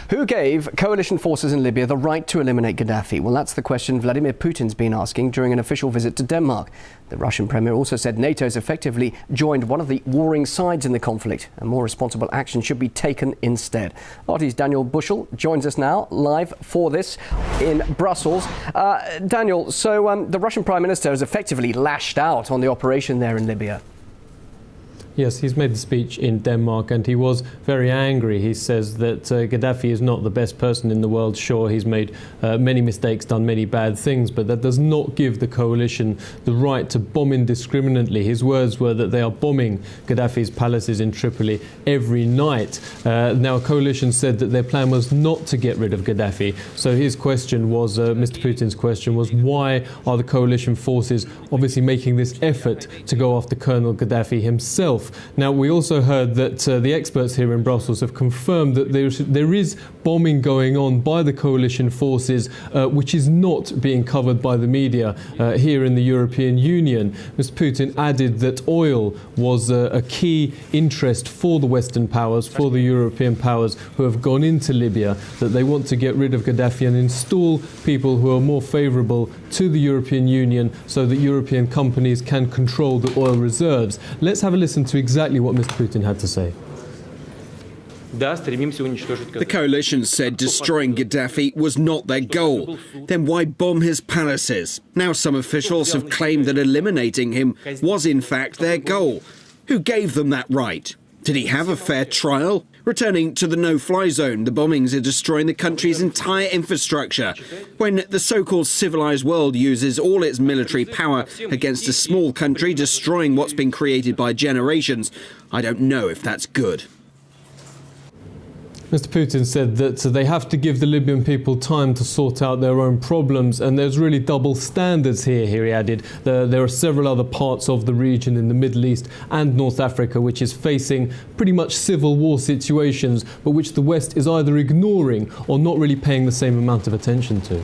Who gave coalition forces in Libya the right to eliminate Gaddafi? Well, that's the question Vladimir Putin's been asking during an official visit to Denmark. The Russian premier also said NATO has effectively joined one of the warring sides in the conflict, and more responsible action should be taken instead. RT's Daniel Bushell joins us now live for this in Brussels. Daniel, so the Russian Prime Minister has effectively lashed out on the operation there in Libya. Yes, he's made the speech in Denmark and he was very angry. He says that Gaddafi is not the best person in the world. Sure, he's made many mistakes, done many bad things, but that does not give the coalition the right to bomb indiscriminately. His words were that they are bombing Gaddafi's palaces in Tripoli every night. Now, a coalition said that their plan was not to get rid of Gaddafi. So his question was, Mr. Putin's question was, why are the coalition forces obviously making this effort to go after Colonel Gaddafi himself? Now, we also heard that the experts here in Brussels have confirmed that there is bombing going on by the coalition forces, which is not being covered by the media here in the European Union. Mr. Putin added that oil was a key interest for the Western powers, for the European powers who have gone into Libya, that they want to get rid of Gaddafi and install people who are more favourable to the European Union so that European companies can control the oil reserves. Let's have a listen to exactly what Mr. Putin had to say. The coalition said destroying Gaddafi was not their goal. Then why bomb his palaces? Now some officials have claimed that eliminating him was in fact their goal. Who gave them that right? Did he have a fair trial? Returning to the no-fly zone, the bombings are destroying the country's entire infrastructure. When the so-called civilized world uses all its military power against a small country destroying what's been created by generations, I don't know if that's good. Mr. Putin said that they have to give the Libyan people time to sort out their own problems, and there's really double standards here, he added. There are several other parts of the region in the Middle East and North Africa which is facing pretty much civil war situations, but which the West is either ignoring or not really paying the same amount of attention to.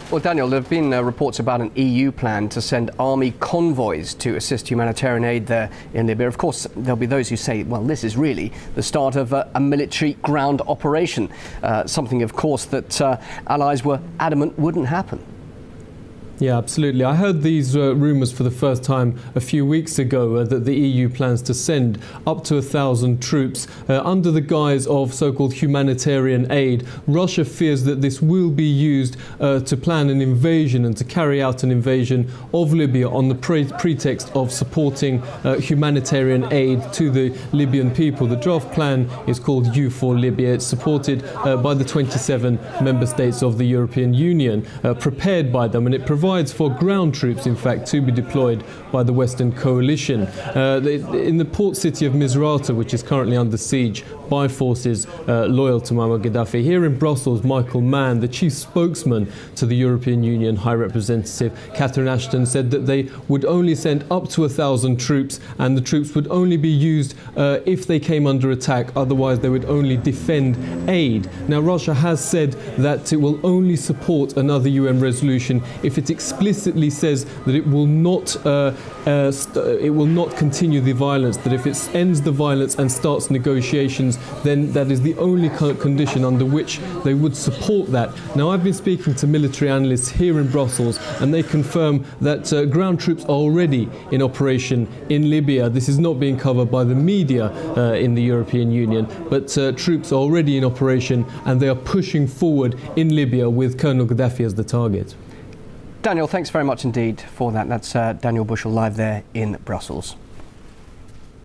Well, Daniel, there have been reports about an EU plan to send army convoys to assist humanitarian aid there in Libya. Of course, there'll be those who say, well, this is really the start of a military ground operation, something, of course, that allies were adamant wouldn't happen. Yeah, absolutely. I heard these rumours for the first time a few weeks ago that the EU plans to send up to 1,000 troops under the guise of so-called humanitarian aid. Russia fears that this will be used to plan an invasion and to carry out an invasion of Libya on the pretext of supporting humanitarian aid to the Libyan people. The draft plan is called U4 Libya. It's supported by the 27 member states of the European Union, prepared by them, and it provides for ground troops, in fact, to be deployed by the Western coalition. In the port city of Misrata, which is currently under siege by forces loyal to Muammar Gaddafi. Here in Brussels, Michael Mann, the chief spokesman to the European Union High Representative Catherine Ashton, said that they would only send up to 1,000 troops, and the troops would only be used if they came under attack. Otherwise, they would only defend aid. Now, Russia has said that it will only support another UN resolution if it explicitly says that it will not continue the violence, that if it ends the violence and starts negotiations, then that is the only condition under which they would support that. Now, I've been speaking to military analysts here in Brussels, and they confirm that ground troops are already in operation in Libya. This is not being covered by the media in the European Union, but troops are already in operation, and they are pushing forward in Libya with Colonel Gaddafi as the target. Daniel, thanks very much indeed for that. That's Daniel Bushell live there in Brussels.